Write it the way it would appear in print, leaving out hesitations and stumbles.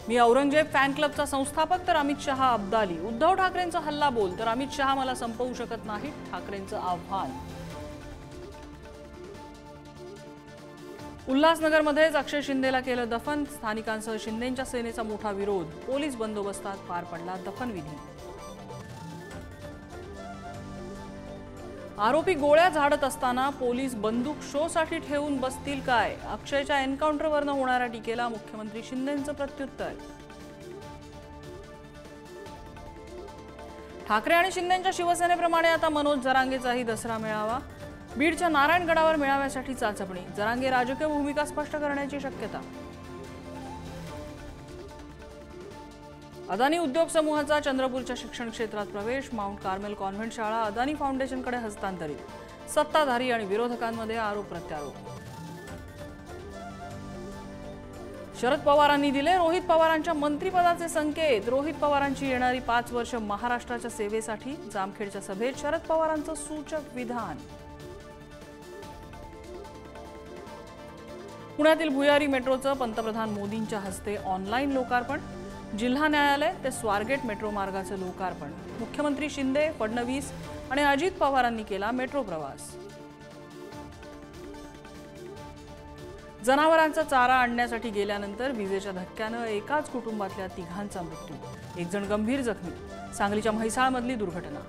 मी Aurangzeb fan क्लबचा संस्थापक तर अमित शहा अब्दाली। उद्धव ठाकरेंचा हल्ला बोल तर अमित शहा मला संपवू शकत नाही, ठाकरेंचं आव्हान। उल्हासनगरमध्येच अक्षय शिंदेला केलं दफन, स्थानिकांसह शिंदेंच्या सेनेचा मोठा विरोध, पोलीस बंदोबस्तात पार पडला दफनविधी। आरोपी गोळ्या झाडत असताना पोलीस बंदूक शोसाठी ठेवून बसतील काय? अक्षयच्या एन्काउंटरवरनं होणाऱ्या टीकेला मुख्यमंत्री शिंदेंचं प्रत्युत्तर। ठाकरे आणि शिंदेंच्या शिवसेनेप्रमाणे आता मनोज जरांगेचाही दसरा मेळावा, बीडच्या नारायणगडावर मेळाव्यासाठी चाचपणी, जरांगे राजकीय भूमिका स्पष्ट करण्याची शक्यता। अदानी उद्योग समूहाचा चंद्रपूरच्या शिक्षण क्षेत्रात प्रवेश, माउंट कार्मेल कॉन्व्हेंट शाळा अदानी फाउंडेशनकडे हस्तांतरित, सत्ताधारी आणि विरोधकांमध्ये आरोप प्रत्यारोप। शरद पवारांनी दिले रोहित पवारांच्या मंत्रिपदाचे संकेत, रोहित पवारांची येणारी 5 वर्ष महाराष्ट्राच्या सेवेसाठी, जामखेडच्या सभेत शरद पवारांचं सूचक विधान। पुण्यातील भुयारी मेट्रोचं पंतप्रधान मोदींच्या हस्ते ऑनलाईन लोकार्पण, जिल्हा न्यायालय ते स्वारगेट मेट्रो मार्गाचे लोकार्पण, मुख्यमंत्री शिंदे, फडणवीस आणि अजित पवारांनी केला मेट्रो प्रवास। जनावरांचा चारा आणण्यासाठी गेल्यानंतर विजेच्या धक्क्यानं एकाच कुटुंबातल्या 3घांचा मृत्यू, 1 जण गंभीर जखमी, सांगलीच्या म्हैसाळमधली दुर्घटना।